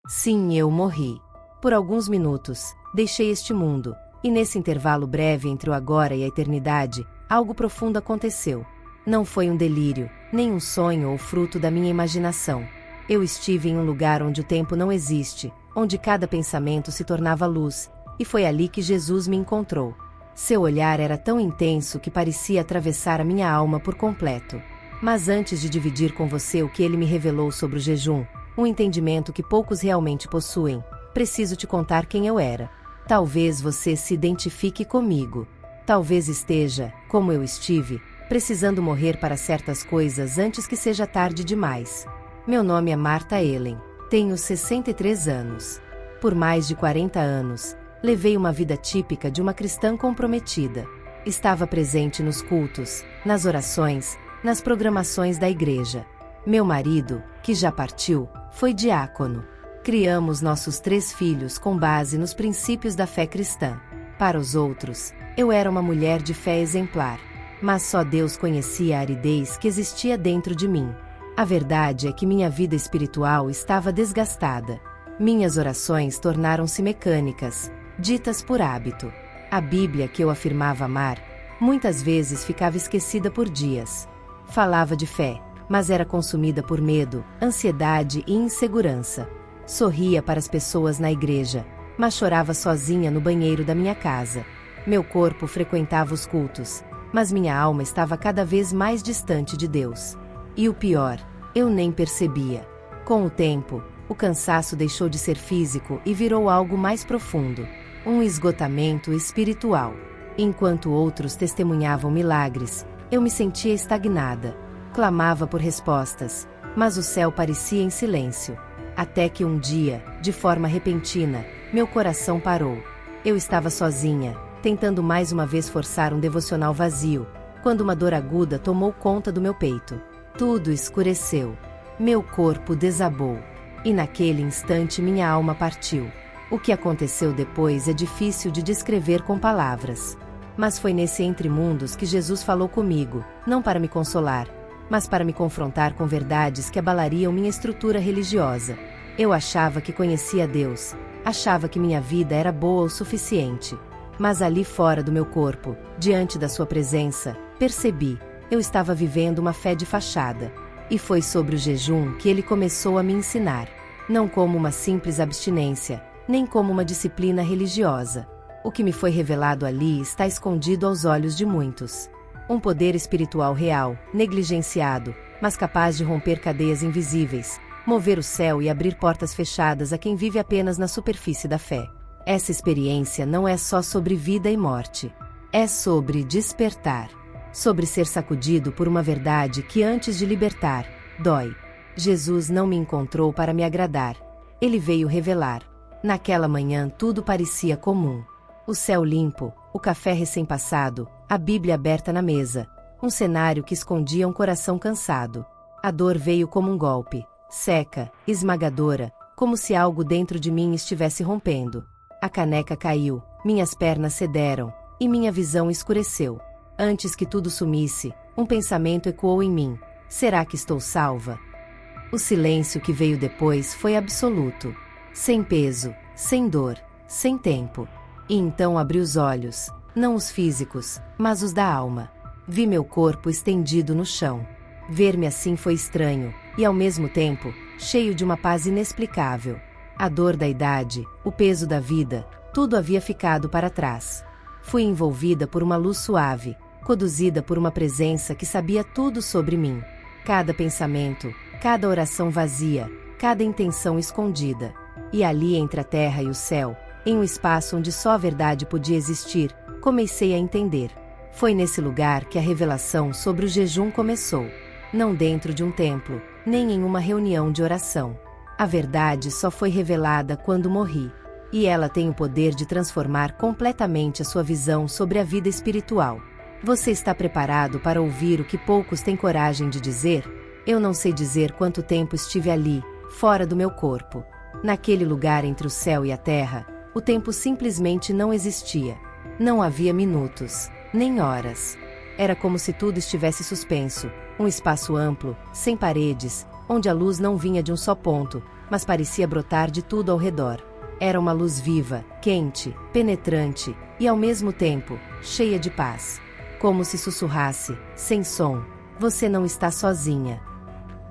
Sim, eu morri. Por alguns minutos, deixei este mundo, e nesse intervalo breve entre o agora e a eternidade, algo profundo aconteceu. Não foi um delírio, nem um sonho ou fruto da minha imaginação. Eu estive em um lugar onde o tempo não existe, onde cada pensamento se tornava luz, e foi ali que Jesus me encontrou. Seu olhar era tão intenso que parecia atravessar a minha alma por completo. Mas antes de dividir com você o que ele me revelou sobre o jejum, um entendimento que poucos realmente possuem, preciso te contar quem eu era. Talvez você se identifique comigo. Talvez esteja, como eu estive, precisando morrer para certas coisas antes que seja tarde demais. Meu nome é Marta Ellen. Tenho 63 anos. Por mais de 40 anos, levei uma vida típica de uma cristã comprometida. Estava presente nos cultos, nas orações, nas programações da igreja. Meu marido, que já partiu, foi diácono. Criamos nossos 3 filhos com base nos princípios da fé cristã. Para os outros, eu era uma mulher de fé exemplar. Mas só Deus conhecia a aridez que existia dentro de mim. A verdade é que minha vida espiritual estava desgastada. Minhas orações tornaram-se mecânicas, ditas por hábito. A Bíblia que eu afirmava amar, muitas vezes ficava esquecida por dias. Falava de fé, mas era consumida por medo, ansiedade e insegurança. Sorria para as pessoas na igreja, mas chorava sozinha no banheiro da minha casa. Meu corpo frequentava os cultos, mas minha alma estava cada vez mais distante de Deus. E o pior, eu nem percebia. Com o tempo, o cansaço deixou de ser físico e virou algo mais profundo, um esgotamento espiritual. Enquanto outros testemunhavam milagres, eu me sentia estagnada. Clamava por respostas, mas o céu parecia em silêncio. Até que um dia, de forma repentina, meu coração parou. Eu estava sozinha, tentando mais uma vez forçar um devocional vazio, quando uma dor aguda tomou conta do meu peito. Tudo escureceu. Meu corpo desabou. E naquele instante minha alma partiu. O que aconteceu depois é difícil de descrever com palavras. Mas foi nesse entremundos que Jesus falou comigo, não para me consolar, mas para me confrontar com verdades que abalariam minha estrutura religiosa. Eu achava que conhecia Deus, achava que minha vida era boa o suficiente. Mas ali fora do meu corpo, diante da sua presença, percebi, eu estava vivendo uma fé de fachada. E foi sobre o jejum que ele começou a me ensinar. Não como uma simples abstinência, nem como uma disciplina religiosa. O que me foi revelado ali está escondido aos olhos de muitos. Um poder espiritual real, negligenciado, mas capaz de romper cadeias invisíveis, mover o céu e abrir portas fechadas a quem vive apenas na superfície da fé. Essa experiência não é só sobre vida e morte. É sobre despertar. Sobre ser sacudido por uma verdade que antes de libertar, dói. Jesus não me encontrou para me agradar. Ele veio revelar. Naquela manhã tudo parecia comum. O céu limpo, o café recém-passado, a Bíblia aberta na mesa. Um cenário que escondia um coração cansado. A dor veio como um golpe, seca, esmagadora, como se algo dentro de mim estivesse rompendo. A caneca caiu, minhas pernas cederam, e minha visão escureceu. Antes que tudo sumisse, um pensamento ecoou em mim. Será que estou salva? O silêncio que veio depois foi absoluto. Sem peso, sem dor, sem tempo. E então abri os olhos, não os físicos, mas os da alma. Vi meu corpo estendido no chão. Ver-me assim foi estranho, e ao mesmo tempo, cheio de uma paz inexplicável. A dor da idade, o peso da vida, tudo havia ficado para trás. Fui envolvida por uma luz suave, conduzida por uma presença que sabia tudo sobre mim. Cada pensamento, cada oração vazia, cada intenção escondida. E ali entre a terra e o céu, em um espaço onde só a verdade podia existir, comecei a entender. Foi nesse lugar que a revelação sobre o jejum começou. Não dentro de um templo, nem em uma reunião de oração. A verdade só foi revelada quando morri. E ela tem o poder de transformar completamente a sua visão sobre a vida espiritual. Você está preparado para ouvir o que poucos têm coragem de dizer? Eu não sei dizer quanto tempo estive ali, fora do meu corpo. Naquele lugar entre o céu e a terra, o tempo simplesmente não existia. Não havia minutos, nem horas. Era como se tudo estivesse suspenso, um espaço amplo, sem paredes, onde a luz não vinha de um só ponto, mas parecia brotar de tudo ao redor. Era uma luz viva, quente, penetrante, e ao mesmo tempo, cheia de paz. Como se sussurrasse, sem som: você não está sozinha.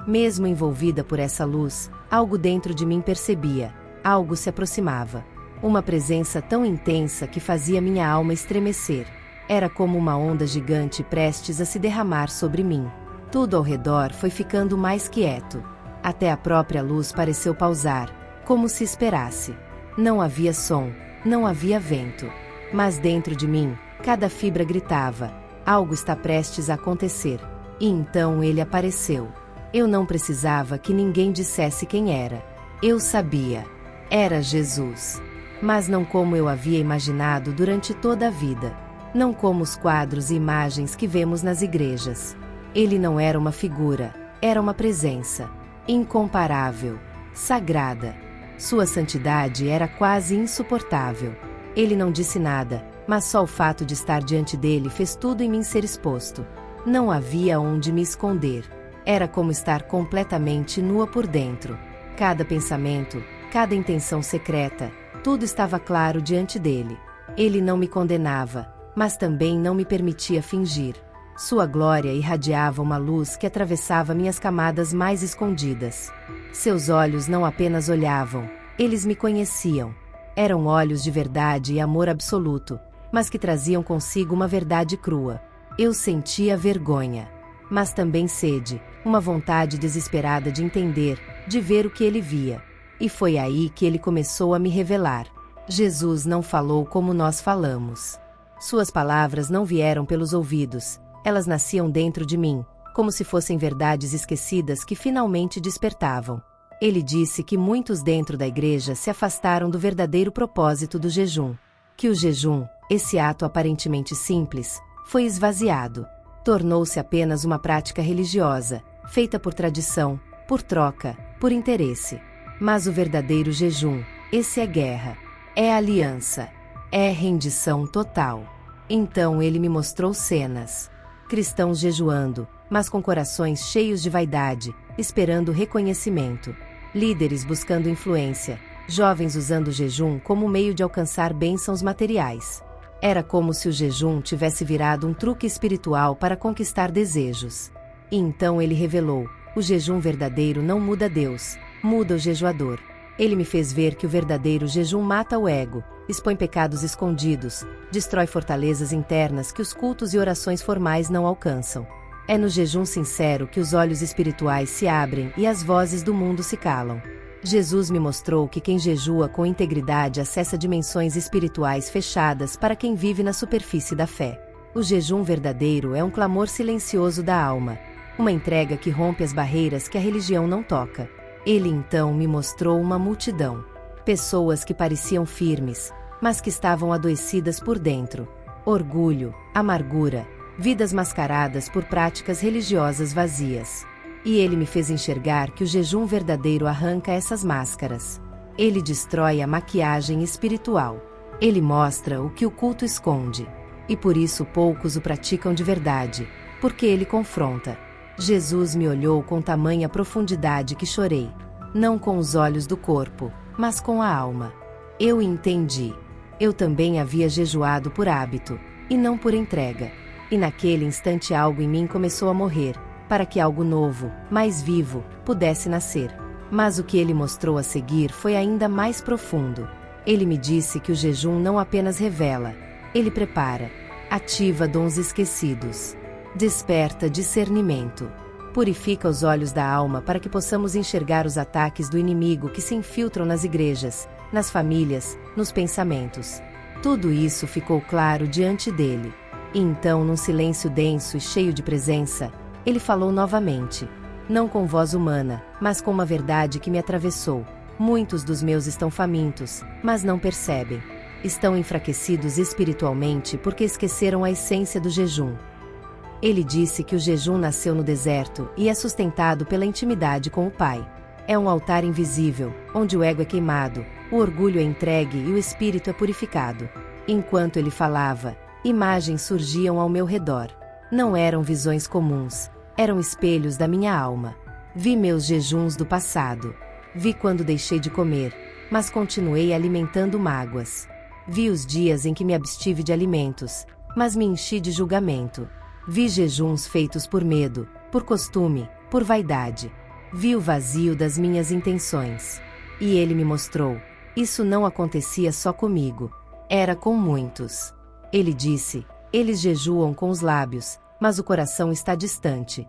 Mesmo envolvida por essa luz, algo dentro de mim percebia, algo se aproximava. Uma presença tão intensa que fazia minha alma estremecer. Era como uma onda gigante prestes a se derramar sobre mim. Tudo ao redor foi ficando mais quieto. Até a própria luz pareceu pausar, como se esperasse. Não havia som, não havia vento. Mas dentro de mim, cada fibra gritava: algo está prestes a acontecer. E então ele apareceu. Eu não precisava que ninguém dissesse quem era. Eu sabia. Era Jesus. Mas não como eu havia imaginado durante toda a vida. Não como os quadros e imagens que vemos nas igrejas. Ele não era uma figura, era uma presença. Incomparável. Sagrada. Sua santidade era quase insuportável. Ele não disse nada, mas só o fato de estar diante dele fez tudo em mim ser exposto. Não havia onde me esconder. Era como estar completamente nua por dentro. Cada pensamento, cada intenção secreta, tudo estava claro diante dele. Ele não me condenava, mas também não me permitia fingir. Sua glória irradiava uma luz que atravessava minhas camadas mais escondidas. Seus olhos não apenas olhavam, eles me conheciam. Eram olhos de verdade e amor absoluto, mas que traziam consigo uma verdade crua. Eu sentia vergonha, mas também sede, uma vontade desesperada de entender, de ver o que ele via. E foi aí que ele começou a me revelar. Jesus não falou como nós falamos. Suas palavras não vieram pelos ouvidos, elas nasciam dentro de mim, como se fossem verdades esquecidas que finalmente despertavam. Ele disse que muitos dentro da igreja se afastaram do verdadeiro propósito do jejum. Que o jejum, esse ato aparentemente simples, foi esvaziado. Tornou-se apenas uma prática religiosa, feita por tradição, por troca, por interesse. Mas o verdadeiro jejum, esse é guerra, é aliança, é rendição total. Então ele me mostrou cenas. Cristãos jejuando, mas com corações cheios de vaidade, esperando reconhecimento. Líderes buscando influência, jovens usando o jejum como meio de alcançar bênçãos materiais. Era como se o jejum tivesse virado um truque espiritual para conquistar desejos. E então ele revelou: o jejum verdadeiro não muda Deus, muda o jejuador. Ele me fez ver que o verdadeiro jejum mata o ego, expõe pecados escondidos, destrói fortalezas internas que os cultos e orações formais não alcançam. É no jejum sincero que os olhos espirituais se abrem e as vozes do mundo se calam. Jesus me mostrou que quem jejua com integridade acessa dimensões espirituais fechadas para quem vive na superfície da fé. O jejum verdadeiro é um clamor silencioso da alma, uma entrega que rompe as barreiras que a religião não toca. Ele então me mostrou uma multidão. Pessoas que pareciam firmes, mas que estavam adoecidas por dentro. Orgulho, amargura, vidas mascaradas por práticas religiosas vazias. E ele me fez enxergar que o jejum verdadeiro arranca essas máscaras. Ele destrói a maquiagem espiritual. Ele mostra o que o culto esconde. E por isso poucos o praticam de verdade, porque ele confronta. Jesus me olhou com tamanha profundidade que chorei. Não com os olhos do corpo, mas com a alma. Eu entendi. Eu também havia jejuado por hábito, e não por entrega. E naquele instante algo em mim começou a morrer, para que algo novo, mais vivo, pudesse nascer. Mas o que ele mostrou a seguir foi ainda mais profundo. Ele me disse que o jejum não apenas revela, ele prepara, ativa dons esquecidos, desperta discernimento, purifica os olhos da alma para que possamos enxergar os ataques do inimigo que se infiltram nas igrejas, nas famílias, nos pensamentos. Tudo isso ficou claro diante dele. E então, num silêncio denso e cheio de presença, ele falou novamente. Não com voz humana, mas com uma verdade que me atravessou. Muitos dos meus estão famintos, mas não percebem. Estão enfraquecidos espiritualmente porque esqueceram a essência do jejum. Ele disse que o jejum nasceu no deserto e é sustentado pela intimidade com o Pai. É um altar invisível, onde o ego é queimado, o orgulho é entregue e o espírito é purificado. Enquanto ele falava, imagens surgiam ao meu redor. Não eram visões comuns, eram espelhos da minha alma. Vi meus jejuns do passado. Vi quando deixei de comer, mas continuei alimentando mágoas. Vi os dias em que me abstive de alimentos, mas me enchi de julgamento. Vi jejuns feitos por medo, por costume, por vaidade. Vi o vazio das minhas intenções. E ele me mostrou: isso não acontecia só comigo. Era com muitos. Ele disse: eles jejuam com os lábios, mas o coração está distante.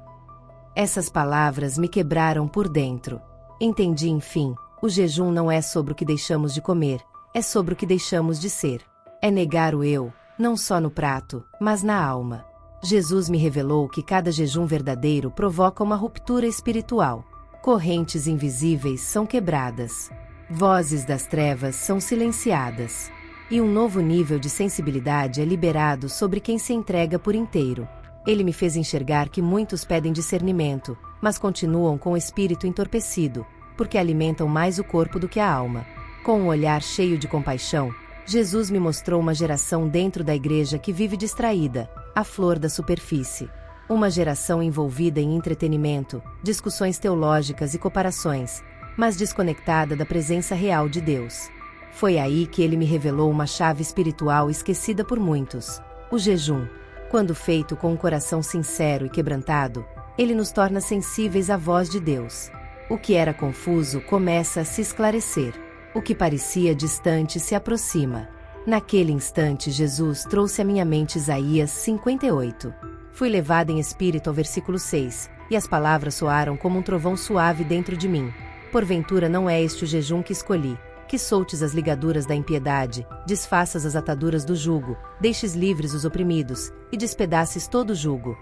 Essas palavras me quebraram por dentro. Entendi, enfim, o jejum não é sobre o que deixamos de comer, é sobre o que deixamos de ser. É negar o eu, não só no prato, mas na alma. Jesus me revelou que cada jejum verdadeiro provoca uma ruptura espiritual. Correntes invisíveis são quebradas. Vozes das trevas são silenciadas. E um novo nível de sensibilidade é liberado sobre quem se entrega por inteiro. Ele me fez enxergar que muitos pedem discernimento, mas continuam com o espírito entorpecido, porque alimentam mais o corpo do que a alma. Com um olhar cheio de compaixão, Jesus me mostrou uma geração dentro da igreja que vive distraída, à flor da superfície. Uma geração envolvida em entretenimento, discussões teológicas e comparações, mas desconectada da presença real de Deus. Foi aí que ele me revelou uma chave espiritual esquecida por muitos: o jejum. Quando feito com um coração sincero e quebrantado, ele nos torna sensíveis à voz de Deus. O que era confuso começa a se esclarecer. O que parecia distante se aproxima. Naquele instante, Jesus trouxe à minha mente Isaías 58. Fui levada em espírito ao versículo 6, e as palavras soaram como um trovão suave dentro de mim. Porventura não é este o jejum que escolhi, que soltes as ligaduras da impiedade, desfaças as ataduras do jugo, deixes livres os oprimidos, e despedaces todo o jugo.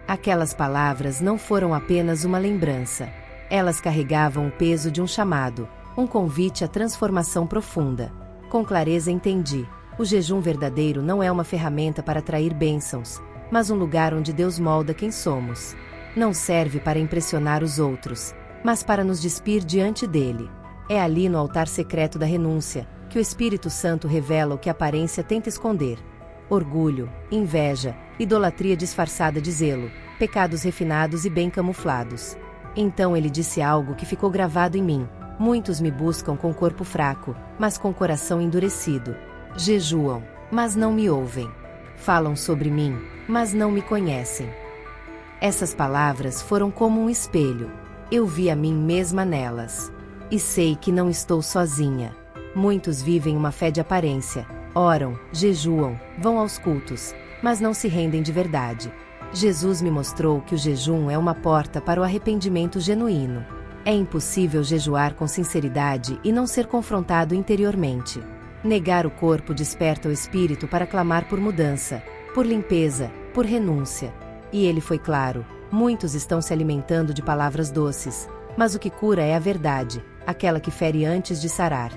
Aquelas palavras não foram apenas uma lembrança. Elas carregavam o peso de um chamado, um convite à transformação profunda. Com clareza entendi: o jejum verdadeiro não é uma ferramenta para atrair bênçãos, mas um lugar onde Deus molda quem somos. Não serve para impressionar os outros, mas para nos despir diante dele. É ali no altar secreto da renúncia que o Espírito Santo revela o que a aparência tenta esconder: orgulho, inveja, idolatria disfarçada de zelo, pecados refinados e bem camuflados. Então ele disse algo que ficou gravado em mim: muitos me buscam com corpo fraco, mas com coração endurecido. Jejuam, mas não me ouvem. Falam sobre mim, mas não me conhecem. Essas palavras foram como um espelho. Eu vi a mim mesma nelas. E sei que não estou sozinha. Muitos vivem uma fé de aparência, oram, jejuam, vão aos cultos, mas não se rendem de verdade. Jesus me mostrou que o jejum é uma porta para o arrependimento genuíno. É impossível jejuar com sinceridade e não ser confrontado interiormente. Negar o corpo desperta o espírito para clamar por mudança, por limpeza, por renúncia. E ele foi claro: muitos estão se alimentando de palavras doces, mas o que cura é a verdade, aquela que fere antes de sarar.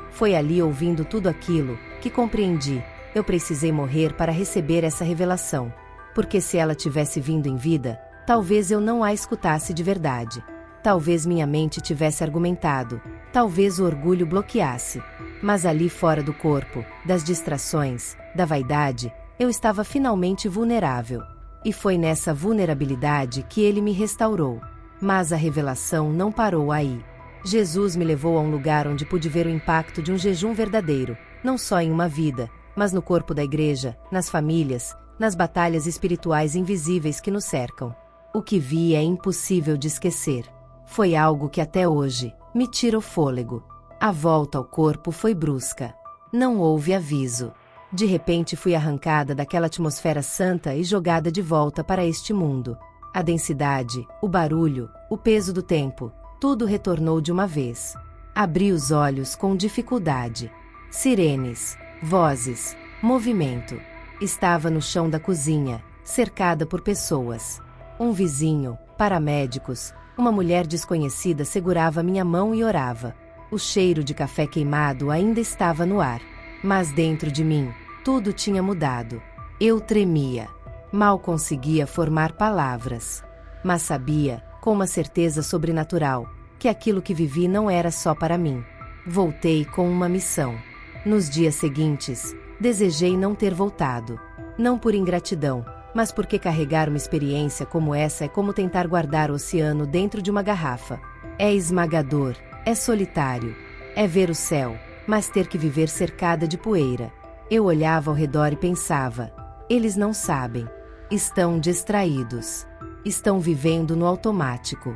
Foi ali, ouvindo tudo aquilo, que compreendi: eu precisei morrer para receber essa revelação. Porque se ela tivesse vindo em vida, talvez eu não a escutasse de verdade. Talvez minha mente tivesse argumentado, talvez o orgulho bloqueasse. Mas ali fora do corpo, das distrações, da vaidade, eu estava finalmente vulnerável. E foi nessa vulnerabilidade que ele me restaurou. Mas a revelação não parou aí. Jesus me levou a um lugar onde pude ver o impacto de um jejum verdadeiro, não só em uma vida, mas no corpo da igreja, nas famílias, nas batalhas espirituais invisíveis que nos cercam. O que vi é impossível de esquecer. Foi algo que até hoje me tira o fôlego. A volta ao corpo foi brusca. Não houve aviso. De repente fui arrancada daquela atmosfera santa e jogada de volta para este mundo. A densidade, o barulho, o peso do tempo, tudo retornou de uma vez. Abri os olhos com dificuldade. Sirenes, vozes, movimento. Estava no chão da cozinha, cercada por pessoas. Um vizinho, paramédicos, uma mulher desconhecida segurava minha mão e orava. O cheiro de café queimado ainda estava no ar. Mas dentro de mim, tudo tinha mudado. Eu tremia. Mal conseguia formar palavras. Mas sabia, com uma certeza sobrenatural, que aquilo que vivi não era só para mim. Voltei com uma missão. Nos dias seguintes, desejei não ter voltado. Não por ingratidão, mas porque carregar uma experiência como essa é como tentar guardar o oceano dentro de uma garrafa. É esmagador, É solitário. É ver o céu, mas ter que viver cercada de poeira. Eu olhava ao redor e pensava: eles não sabem. Estão distraídos. Estão vivendo no automático.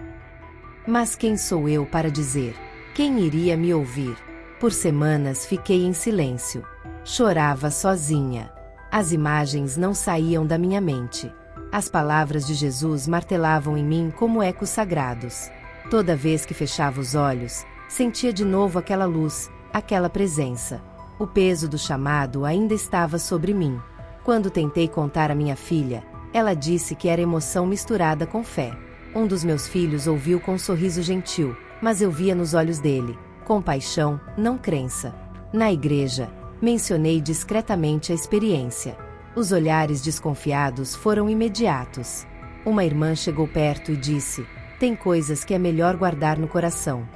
Mas quem sou eu para dizer? Quem iria me ouvir? Por semanas fiquei em silêncio. Chorava sozinha. As imagens não saíam da minha mente. As palavras de Jesus martelavam em mim como ecos sagrados. Toda vez que fechava os olhos, sentia de novo aquela luz, aquela presença. O peso do chamado ainda estava sobre mim. Quando tentei contar à minha filha, ela disse que era emoção misturada com fé. Um dos meus filhos ouviu com um sorriso gentil, mas eu via nos olhos dele compaixão, não crença. Na igreja, mencionei discretamente a experiência. Os olhares desconfiados foram imediatos. Uma irmã chegou perto e disse: tem coisas que é melhor guardar no coração.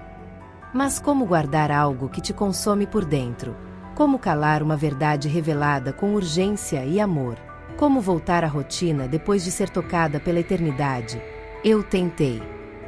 Mas como guardar algo que te consome por dentro? Como calar uma verdade revelada com urgência e amor? Como voltar à rotina depois de ser tocada pela eternidade? Eu tentei,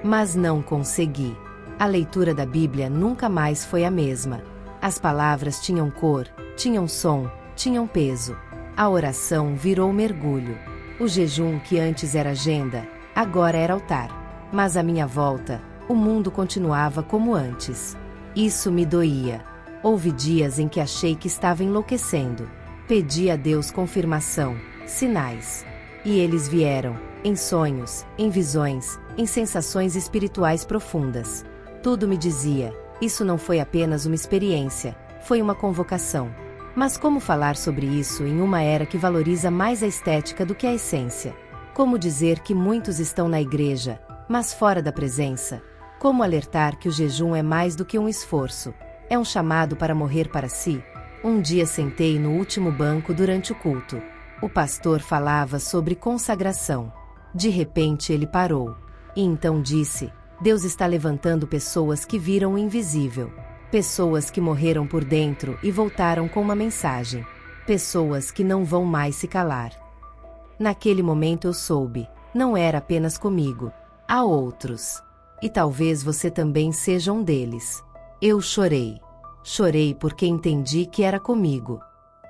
mas não consegui. A leitura da Bíblia nunca mais foi a mesma. As palavras tinham cor, tinham som, tinham peso. A oração virou mergulho. O jejum que antes era agenda, agora era altar. Mas à minha volta, o mundo continuava como antes. Isso me doía. Houve dias em que achei que estava enlouquecendo. Pedi a Deus confirmação, sinais. E eles vieram, em sonhos, em visões, em sensações espirituais profundas. Tudo me dizia: isso não foi apenas uma experiência, foi uma convocação. Mas como falar sobre isso em uma era que valoriza mais a estética do que a essência? Como dizer que muitos estão na igreja, mas fora da presença? Como alertar que o jejum é mais do que um esforço? É um chamado para morrer para si? Um dia sentei no último banco durante o culto. O pastor falava sobre consagração. De repente ele parou. E então disse: Deus está levantando pessoas que viram o invisível. Pessoas que morreram por dentro e voltaram com uma mensagem. Pessoas que não vão mais se calar. Naquele momento eu soube, não era apenas comigo. Há outros. E talvez você também seja um deles. Eu chorei. Chorei porque entendi que era comigo.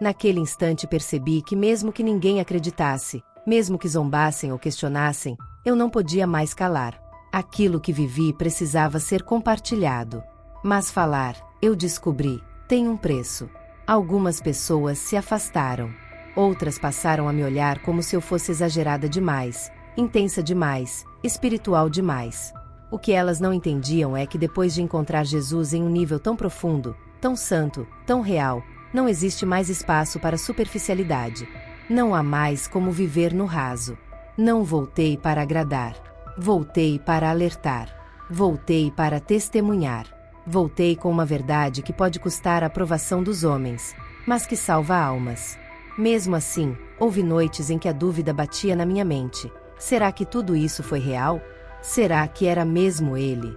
Naquele instante percebi que mesmo que ninguém acreditasse, mesmo que zombassem ou questionassem, eu não podia mais calar. Aquilo que vivi precisava ser compartilhado. Mas falar, eu descobri, tem um preço. Algumas pessoas se afastaram. Outras passaram a me olhar como se eu fosse exagerada demais, intensa demais, espiritual demais. O que elas não entendiam é que depois de encontrar Jesus em um nível tão profundo, tão santo, tão real, não existe mais espaço para superficialidade. Não há mais como viver no raso. Não voltei para agradar. Voltei para alertar. Voltei para testemunhar. Voltei com uma verdade que pode custar a aprovação dos homens, mas que salva almas. Mesmo assim, houve noites em que a dúvida batia na minha mente. Será que tudo isso foi real? Será que era mesmo ele?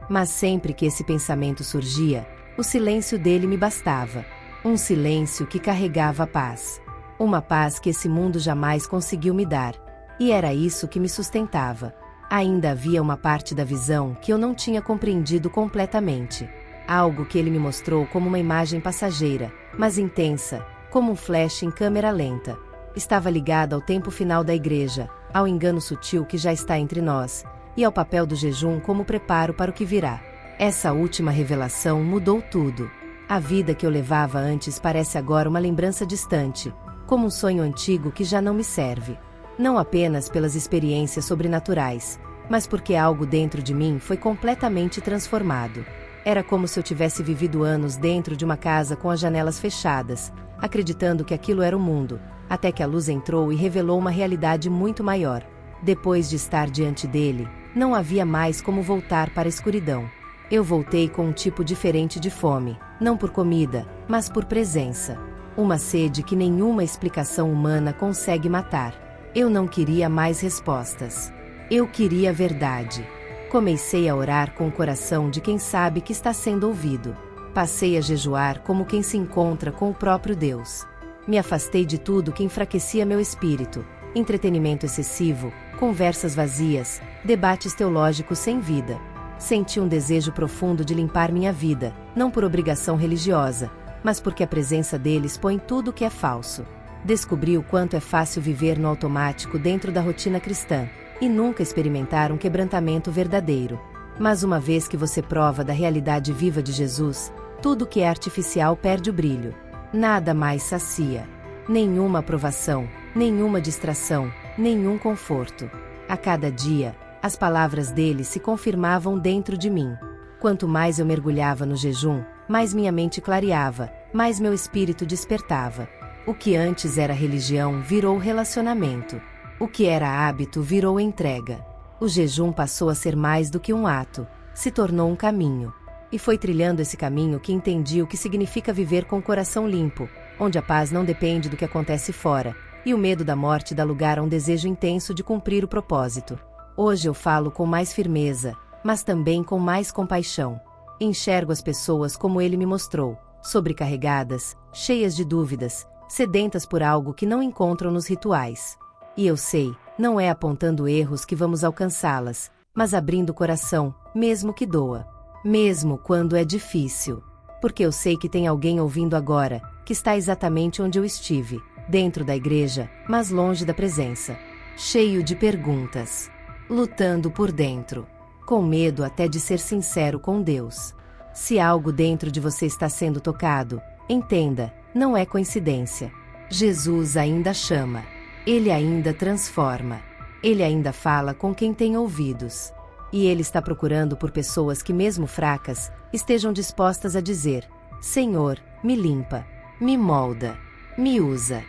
Mas sempre que esse pensamento surgia, o silêncio dele me bastava. Um silêncio que carregava a paz. Uma paz que esse mundo jamais conseguiu me dar. E era isso que me sustentava. Ainda havia uma parte da visão que eu não tinha compreendido completamente. Algo que ele me mostrou como uma imagem passageira, mas intensa, como um flash em câmera lenta. Estava ligada ao tempo final da igreja, ao engano sutil que já está entre nós, e ao papel do jejum como preparo para o que virá. Essa última revelação mudou tudo. A vida que eu levava antes parece agora uma lembrança distante, como um sonho antigo que já não me serve. Não apenas pelas experiências sobrenaturais, mas porque algo dentro de mim foi completamente transformado. Era como se eu tivesse vivido anos dentro de uma casa com as janelas fechadas, acreditando que aquilo era o mundo, até que a luz entrou e revelou uma realidade muito maior. Depois de estar diante dele, não havia mais como voltar para a escuridão. Eu voltei com um tipo diferente de fome, não por comida, mas por presença. Uma sede que nenhuma explicação humana consegue matar. Eu não queria mais respostas. Eu queria verdade. Comecei a orar com o coração de quem sabe que está sendo ouvido. Passei a jejuar como quem se encontra com o próprio Deus. Me afastei de tudo que enfraquecia meu espírito. Entretenimento excessivo, conversas vazias, debates teológicos sem vida. Senti um desejo profundo de limpar minha vida, não por obrigação religiosa, mas porque a presença dele expõe tudo o que é falso. Descobri o quanto é fácil viver no automático dentro da rotina cristã, e nunca experimentar um quebrantamento verdadeiro. Mas uma vez que você prova da realidade viva de Jesus, tudo que é artificial perde o brilho. Nada mais sacia. Nenhuma aprovação, nenhuma distração, nenhum conforto. A cada dia, as palavras dele se confirmavam dentro de mim. Quanto mais eu mergulhava no jejum, mais minha mente clareava, mais meu espírito despertava. O que antes era religião virou relacionamento. O que era hábito virou entrega. O jejum passou a ser mais do que um ato, se tornou um caminho. E foi trilhando esse caminho que entendi o que significa viver com o coração limpo, onde a paz não depende do que acontece fora, e o medo da morte dá lugar a um desejo intenso de cumprir o propósito. Hoje eu falo com mais firmeza, mas também com mais compaixão. Enxergo as pessoas como ele me mostrou, sobrecarregadas, cheias de dúvidas, sedentas por algo que não encontram nos rituais. E eu sei, não é apontando erros que vamos alcançá-las, mas abrindo o coração, mesmo que doa. Mesmo quando é difícil. Porque eu sei que tem alguém ouvindo agora, que está exatamente onde eu estive, dentro da igreja, mas longe da presença. Cheio de perguntas. Lutando por dentro. Com medo até de ser sincero com Deus. Se algo dentro de você está sendo tocado, entenda, não é coincidência. Jesus ainda chama. Ele ainda transforma. Ele ainda fala com quem tem ouvidos. E ele está procurando por pessoas que, mesmo fracas, estejam dispostas a dizer: Senhor, me limpa, me molda, me usa.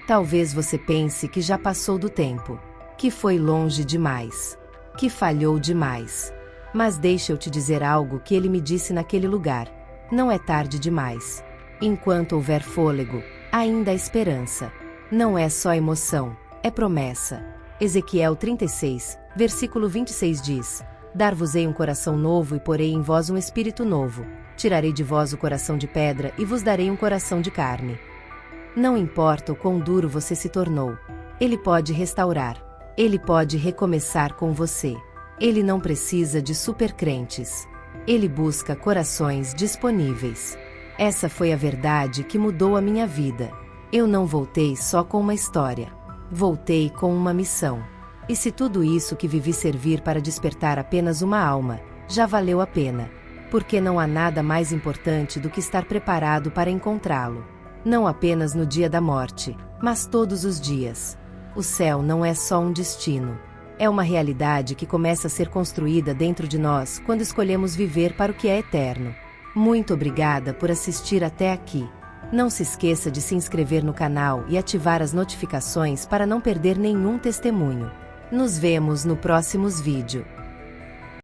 Talvez você pense que já passou do tempo, que foi longe demais, que falhou demais. Mas deixa eu te dizer algo que ele me disse naquele lugar: não é tarde demais. Enquanto houver fôlego, ainda há esperança. Não é só emoção, é promessa. Ezequiel 36, versículo 26 diz: Dar-vos-ei um coração novo e porei em vós um espírito novo. Tirarei de vós o coração de pedra e vos darei um coração de carne. Não importa o quão duro você se tornou, ele pode restaurar. Ele pode recomeçar com você. Ele não precisa de supercrentes. Ele busca corações disponíveis. Essa foi a verdade que mudou a minha vida. Eu não voltei só com uma história. Voltei com uma missão. E se tudo isso que vivi servir para despertar apenas uma alma, já valeu a pena. Porque não há nada mais importante do que estar preparado para encontrá-lo. Não apenas no dia da morte, mas todos os dias. O céu não é só um destino. É uma realidade que começa a ser construída dentro de nós quando escolhemos viver para o que é eterno. Muito obrigada por assistir até aqui. Não se esqueça de se inscrever no canal e ativar as notificações para não perder nenhum testemunho. Nos vemos no próximo vídeo.